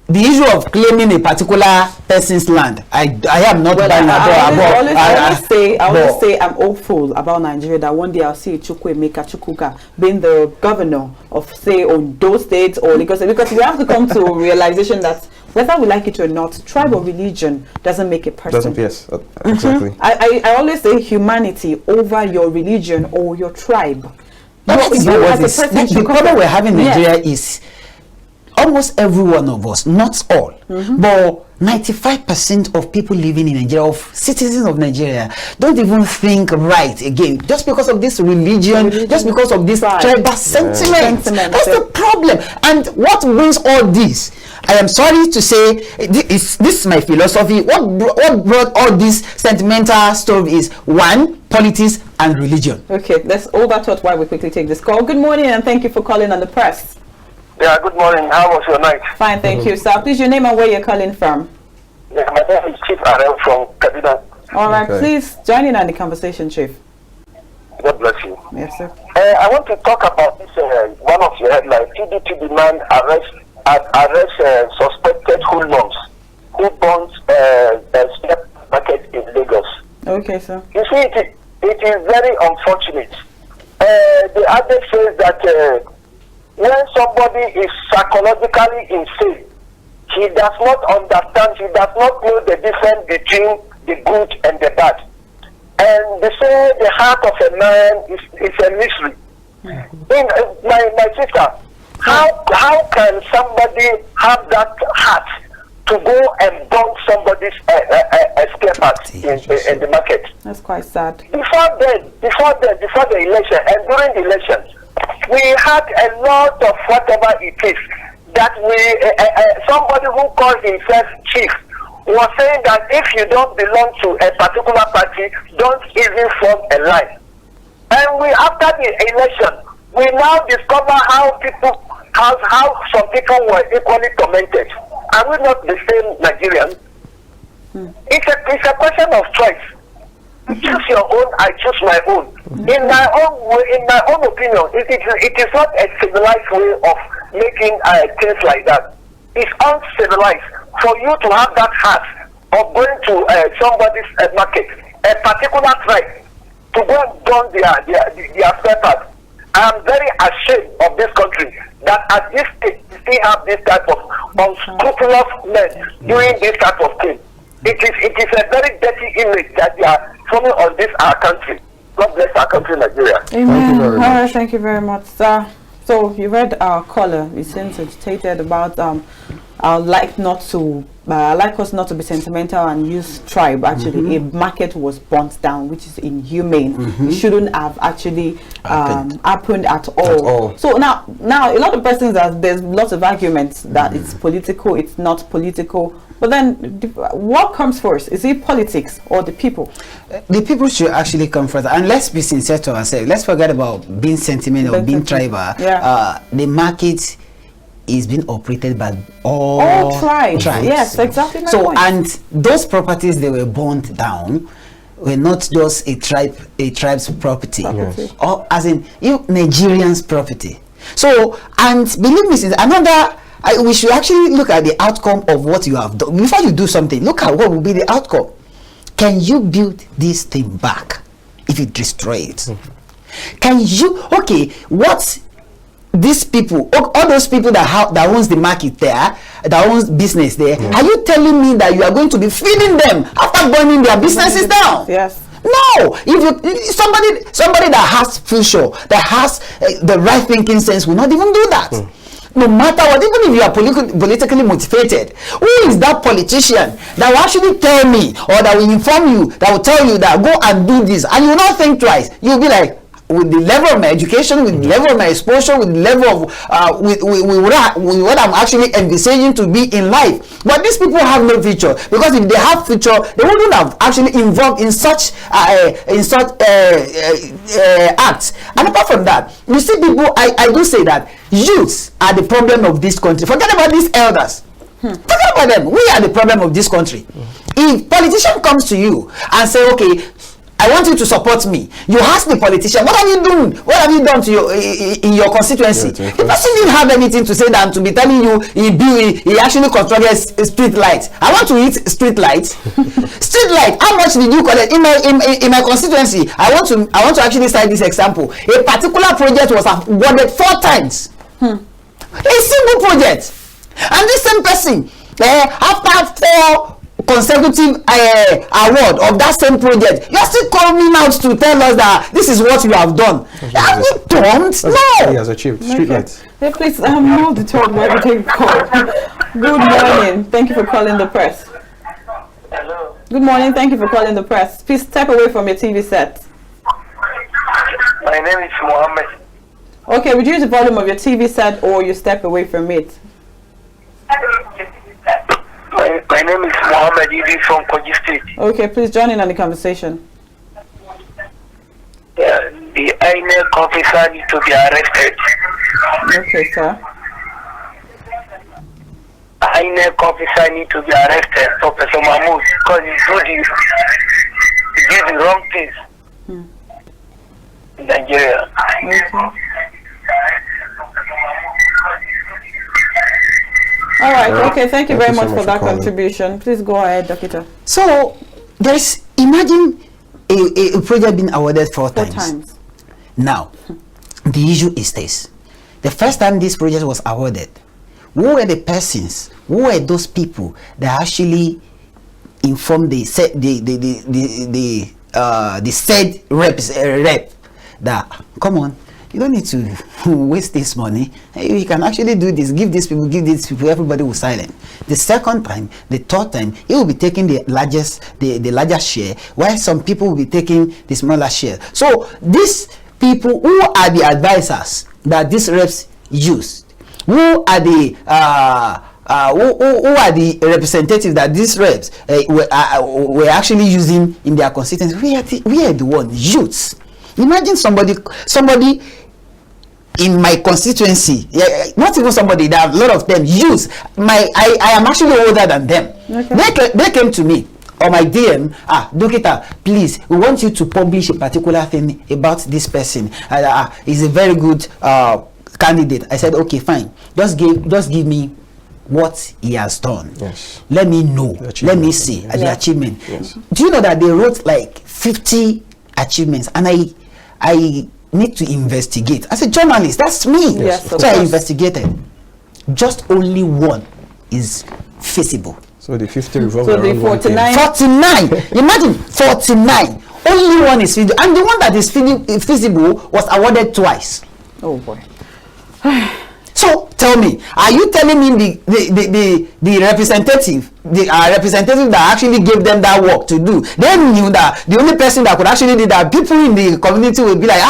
[SPEAKER 2] the issue of claiming a particular person's land. I am not buying
[SPEAKER 1] I always say I'm hopeful about Nigeria that one day I'll see Chukwuemeka Chukwuka being the governor of, say, Ondo State or Lagos, because we have to come to a realization that whether we like it or not, tribe or religion doesn't make a person.
[SPEAKER 5] Exactly.
[SPEAKER 1] I always say humanity over your religion or your tribe.
[SPEAKER 2] The problem we're having in Nigeria is almost every one of us, not all, but 95% of people living in Nigeria, of citizens of Nigeria, don't even think right again, just because of this religion, just because of this tribal sentiment. That's the problem. And what brings all this, I am sorry to say, this is my philosophy. What brought all this sentimental stuff is, one, politics and religion.
[SPEAKER 1] Okay, let's overthought why we quickly take this call. Good morning and thank you for calling on the press.
[SPEAKER 4] Yeah, good morning. How was your night?
[SPEAKER 1] Fine, thank you, sir. Please, your name and where you're calling from.
[SPEAKER 4] Yeah, my name is Chief Arel from Kaduna.
[SPEAKER 1] All right, please join in on the conversation, Chief.
[SPEAKER 4] God bless you.
[SPEAKER 1] Yes, sir.
[SPEAKER 4] I want to talk about this, one of your headlines. PDP demand arrest suspected hoodlums who burnt the market in Lagos.
[SPEAKER 1] Okay, sir.
[SPEAKER 4] You see, it is very unfortunate. The adage says that when somebody is psychologically insane, he does not understand, he does not know the difference between the good and the bad. And they say the heart of a man is a mystery. My sister, how can somebody have that heart to go and burn somebody's spare parts in the market?
[SPEAKER 1] That's quite sad.
[SPEAKER 4] Before the election and during the elections, we had a lot of whatever it is that somebody who called himself chief was saying that if you don't belong to a particular party, don't even form a line. And after the election, we now discover how some people were equally tormented. Are we not the same Nigerians? It's a question of choice. You choose your own, I choose my own. In my own opinion, it is not a civilized way of making things like that. It's uncivilized for you to have that heart of going to somebody's market, a particular tribe, to go and burn their spare parts. I'm very ashamed of this country that at this stage we still have this type of unscrupulous men doing this type of thing. It is a very dirty image that they are forming on this our country. God bless our country, Nigeria.
[SPEAKER 1] Amen. Thank you very much, sir. So you read our caller. We stated about I like us not to be sentimental and use tribe. Actually, a market was burnt down, which is inhumane. It shouldn't have actually happened at all. So now a lot of persons there's lots of arguments that it's political, it's not political. But then, what comes first? Is it politics or the people?
[SPEAKER 2] The people should actually come first. And let's be sincere to ourselves. Let's forget about being sentimental or being tribal.
[SPEAKER 1] Yeah.
[SPEAKER 2] The market is being operated by all tribes.
[SPEAKER 1] Yes, exactly my
[SPEAKER 2] point.
[SPEAKER 1] And
[SPEAKER 2] those properties they were burnt down were not just a tribe's property, or as in Nigerians' property. So, and believe me, we should actually look at the outcome of what you have done. Before you do something, look at what will be the outcome. Can you build this thing back if you destroy it? Can you, what these people, all those people that owns the market there, that owns business there, are you telling me that you are going to be feeding them after burning their businesses down?
[SPEAKER 1] Yes.
[SPEAKER 2] No, if you somebody that has future, that has the right thinking sense will not even do that. No matter what, even if you are politically motivated, who is that politician that will actually tell me or that will inform you, that will tell you that go and do this, and you will not think twice? You'll be like, with the level of my education, with the level of my exposure, with the level of with what I'm actually envisaging to be in life. But these people have no future, because if they have future, they wouldn't have actually involved in such acts. And apart from that, you see people, I do say that youths are the problem of this country. Forget about these elders. Forget about them. We are the problem of this country. If politician comes to you and say, okay, I want you to support me, you ask the politician, what have you done? What have you done to in your constituency? The person didn't have anything to say than to be telling you he actually constructed street lights. I want to eat street lights. Street light, how much did you collect? In my constituency, I want to actually cite this example. A particular project was awarded 4 times. A single project. And this same person, after 4 consecutive award of that same project, you're still coming out to tell us that this is what you have done. Have you done? No.
[SPEAKER 5] He has achieved streetlights.
[SPEAKER 1] Hey, please, hold the talk while we take call. Good morning. Thank you for calling the press.
[SPEAKER 4] Hello.
[SPEAKER 1] Good morning. Thank you for calling the press. Please step away from your TV set.
[SPEAKER 4] My name is Mohammed.
[SPEAKER 1] Okay, reduce the volume of your TV set or you step away from it.
[SPEAKER 4] My name is Mohammed Idi from Kogi State.
[SPEAKER 1] Okay, please join in on the conversation.
[SPEAKER 4] The INEC officer needs to be arrested.
[SPEAKER 1] Okay, sir.
[SPEAKER 4] INEC officer needs to be arrested, Professor Mahmoud, because he did the wrong things in Nigeria.
[SPEAKER 1] Okay. All right. Okay. Thank you very much for that contribution. Please go ahead, Dokita.
[SPEAKER 2] So imagine a project being awarded 4 times. Now, the issue is this: the first time this project was awarded, who were the persons? Who were those people that actually informed the said rep that, come on, you don't need to waste this money. You can actually do this, give these people, everybody will silent. The second time, the third time, he will be taking the largest share, while some people will be taking the smaller share. So these people who are the advisors that these reps use, who are the who are the representatives that these reps were actually using in their constituency? We are the ones, youths. Imagine somebody in my constituency, not even somebody, there are a lot of them, youths. I am actually older than them. Okay. They came to me or my DM, Dokita, please, we want you to publish a particular thing about this person. He's a very good candidate. I said, okay, fine. Just give me what he has done. Yes. Let me know. Let me see the achievement. Yes. Do you know that they wrote like 50 achievements, and I need to investigate. As a journalist, that's me.
[SPEAKER 1] Yes,
[SPEAKER 2] so I investigated. Just only one is feasible.
[SPEAKER 5] So the 50 revolve
[SPEAKER 1] around the 49.
[SPEAKER 2] 49. Imagine 49. Only one is feasible, and the one that is feasible was awarded twice.
[SPEAKER 1] Oh boy.
[SPEAKER 2] So tell me, are you telling me the representative that actually gave them that work to do, they knew that the only person that could actually do that, people in the community will be like,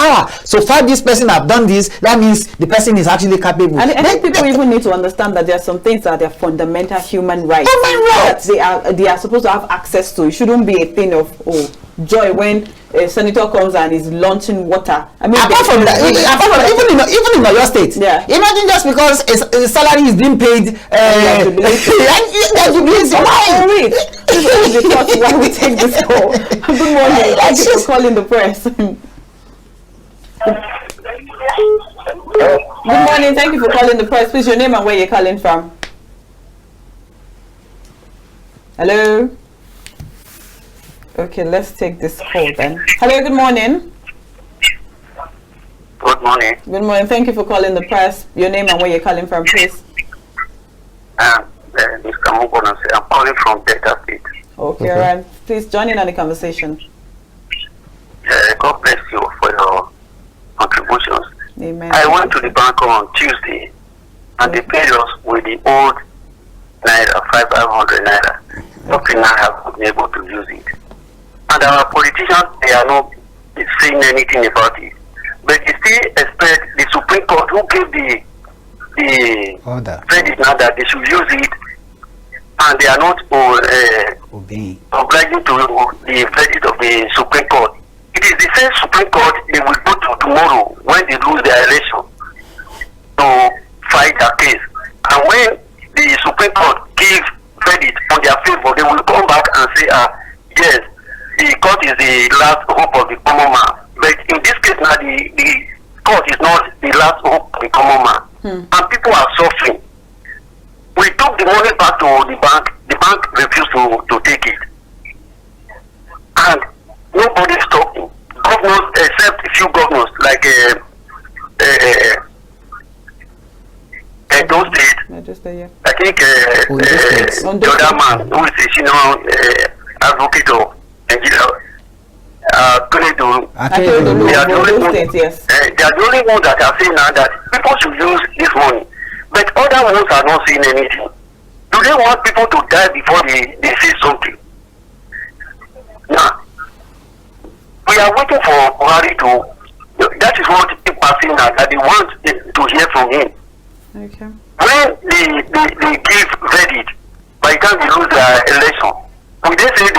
[SPEAKER 2] so far this person have done this, that means the person is actually capable.
[SPEAKER 1] And I think people even need to understand that there are some things that are fundamental human rights. That they are supposed to have access to. It shouldn't be a thing of joy when a senator comes and is launching water. I mean,
[SPEAKER 2] apart from that, even in your state, imagine just because his salary is being paid,
[SPEAKER 1] why we take this call. Good morning. Thank you for calling the press. Good morning. Thank you for calling the press. Please, your name and where you're calling from. Hello. Okay, let's take this call then. Hello, good morning.
[SPEAKER 4] Good morning.
[SPEAKER 1] Good morning. Thank you for calling the press. Your name and where you're calling from, please.
[SPEAKER 4] Mr. Mugono, I'm calling from Delta State.
[SPEAKER 1] Okay, all right. Please join in on the conversation.
[SPEAKER 4] God bless you for your contributions.
[SPEAKER 1] Amen.
[SPEAKER 4] I went to the bank on Tuesday, and they paid us with the old Naira, 500 Naira. Up till now, I have been able to use it. And our politicians, they are not saying anything about it. But you still expect the Supreme Court, who gave the credit now that they should use it, and they are not obliging to the credit of the Supreme Court. It is the same Supreme Court they will go to tomorrow when they lose their election to fight their case. And when the Supreme Court gives credit on their favor, they will come back and say, yes, the court is the last hope of the common man. But in this case now, the court is not the last hope of the common man. And people are suffering. We took the money back to the bank refused to take it. And nobody is talking. Governors, except a few governors, like those states, I think the other man who is a senior advocate of Nigeria, they are the only ones that are saying now that people should use this money. But other ones are not saying anything. Do they want people to die before they say something? Now, we are waiting for Buhari to. That is what people are saying now, that they want to hear from him.
[SPEAKER 1] Okay.
[SPEAKER 4] When they give verdict, by the time they lose their election, when they say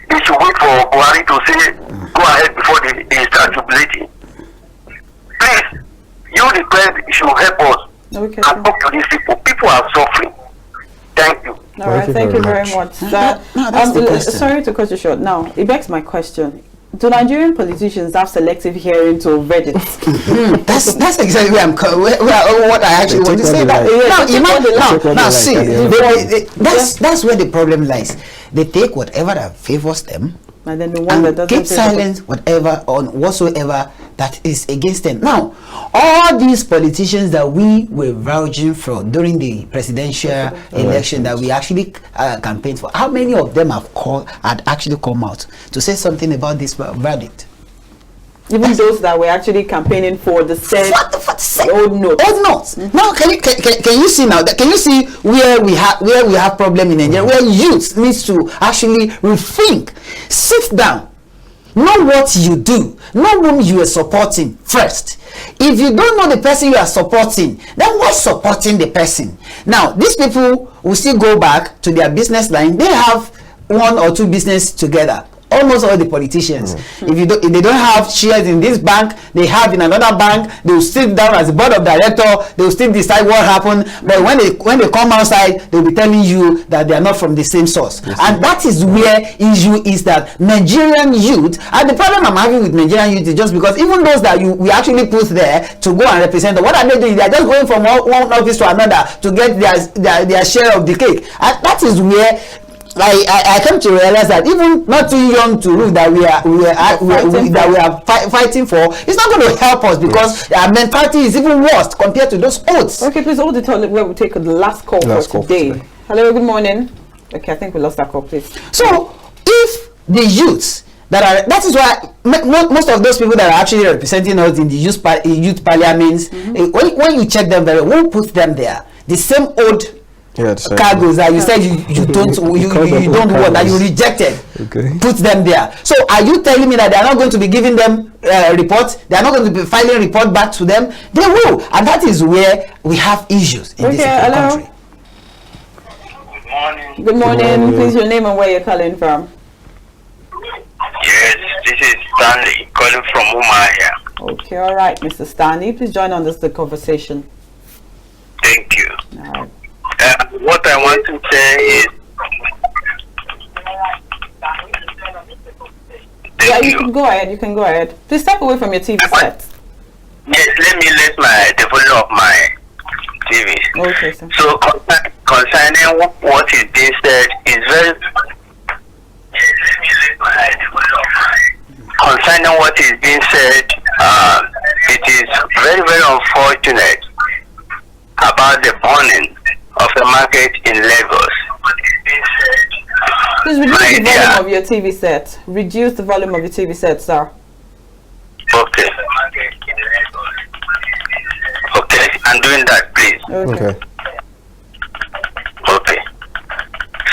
[SPEAKER 4] they should wait for Buhari to say go ahead before they start jubilating. Please, you the press should help us and talk to these people. People are suffering. Thank you.
[SPEAKER 1] All right, thank you very much. Sorry to cut you short. Now, it begs my question. Do Nigerian politicians have selective hearing to verdicts?
[SPEAKER 2] That's exactly where I'm what I actually want to say. That's where the problem lies. They take whatever that favors them
[SPEAKER 1] and then the one that doesn't
[SPEAKER 2] keep silence whatever on whatsoever that is against them. Now, all these politicians that we were vouching for during the presidential election that we actually campaigned for, how many of them had actually come out to say something about this verdict?
[SPEAKER 1] Even those that were actually campaigning for the said
[SPEAKER 2] old notes. Old notes. Now, can you see now? Can you see where we have problem in Nigeria? Where youth needs to actually rethink, sit down, know what you do, know whom you are supporting first. If you don't know the person you are supporting, then why supporting the person? Now, these people will still go back to their business line. They have 1 or 2 business together. Almost all the politicians, if they don't have shares in this bank, they have in another bank. They will sit down as the board of director. They will still decide what happened. But when they come outside, they will be telling you that they are not from the same source. And that is where issue is, that Nigerian youth. And the problem I'm having with Nigerian youth is just because even those that we actually put there to go and represent them, what are they doing? They are just going from one office to another to get their share of the cake. And that is where I came to realize that even not too young to rule that we are fighting for, it's not going to help us, because our mentality is even worse compared to those oaths.
[SPEAKER 1] Okay, please hold it on. We'll take the last call for today. Hello, good morning. Okay, I think we lost that call, please.
[SPEAKER 2] So if the youths that is why most of those people that are actually representing us in the youth parliaments, when you check them very well, who put them there? The same old cargoes that you said you don't want, that you rejected, put them there. So are you telling me that they are not going to be giving them reports? They are not going to be filing report back to them? They will, and that is where we have issues in this country.
[SPEAKER 1] Good morning. Please, your name and where you're calling from.
[SPEAKER 7] Yes, this is Stanley calling from Umahia.
[SPEAKER 1] Okay, all right, Mr. Stanley, please join on the conversation.
[SPEAKER 7] Thank you.
[SPEAKER 1] All right.
[SPEAKER 7] What I want to say is,
[SPEAKER 1] you can go ahead. You can go ahead. Please step away from your TV set.
[SPEAKER 7] Yes, let me let the volume of my TV.
[SPEAKER 1] Okay, sir.
[SPEAKER 7] So concerning what is being said is very. Concerning what is being said, it is very, very unfortunate about the burning of a market in Lagos.
[SPEAKER 1] Please reduce the volume of your TV set. Reduce the volume of your TV set, sir.
[SPEAKER 7] Okay. Okay, I'm doing that, please.
[SPEAKER 1] Okay.
[SPEAKER 7] Okay.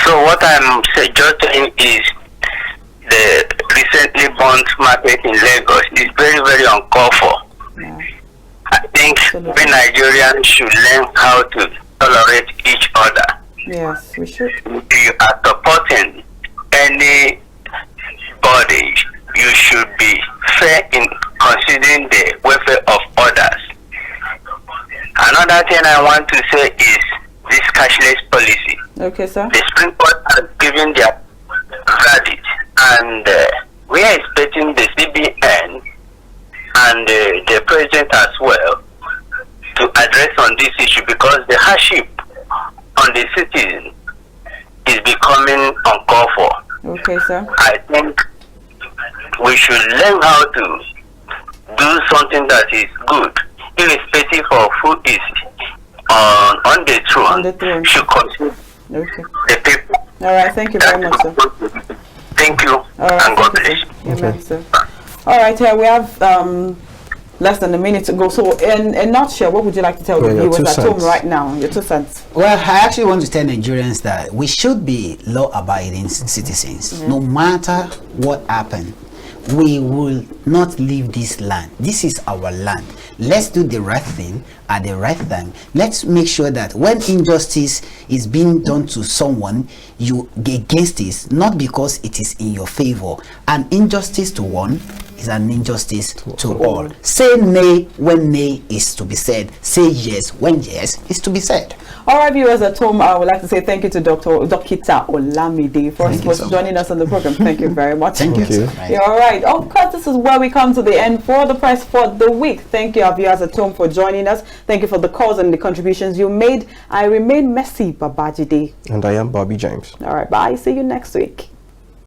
[SPEAKER 7] So what I'm suggesting is the recently burnt market in Lagos is very, very uncalled for.
[SPEAKER 1] Yeah.
[SPEAKER 7] I think we Nigerians should learn how to tolerate each other.
[SPEAKER 1] Yes, we should.
[SPEAKER 7] If you are supporting anybody, you should be fair in considering the welfare of others. Another thing I want to say is this cashless policy.
[SPEAKER 1] Okay, sir.
[SPEAKER 7] The Supreme Court has given their verdict, and we are expecting the CBN and the president as well to address on this issue, because the hardship on the citizen is becoming uncalled for.
[SPEAKER 1] Okay, sir.
[SPEAKER 7] I think we should learn how to do something that is good, irrespective of who is on the throne.
[SPEAKER 1] On the throne.
[SPEAKER 7] Should consider the people.
[SPEAKER 1] All right, thank you very much, sir.
[SPEAKER 7] Thank you, and God bless you.
[SPEAKER 1] Amen, sir. All right, we have less than a minute to go. So, in a nutshell, what would you like to tell the viewers at home right now? Your 2 cents.
[SPEAKER 2] Well, I actually want to tell Nigerians that we should be law-abiding citizens. No matter what happens, we will not leave this land. This is our land. Let's do the right thing at the right time. Let's make sure that when injustice is being done to someone, you get against it, not because it is in your favor. An injustice to one is an injustice to all. Say nay when nay is to be said. Say yes when yes is to be said.
[SPEAKER 1] All right, viewers at home, I would like to say thank you to Dr. Olamide for joining us on the program. Thank you very much.
[SPEAKER 2] Thank you.
[SPEAKER 1] Yeah, all right. Of course, this is where we come to the end for the press for the week. Thank you, our viewers at home, for joining us. Thank you for the calls and the contributions you made. I remain Messi Babajide.
[SPEAKER 5] And I am Bobby James.
[SPEAKER 1] All right, bye. See you next week.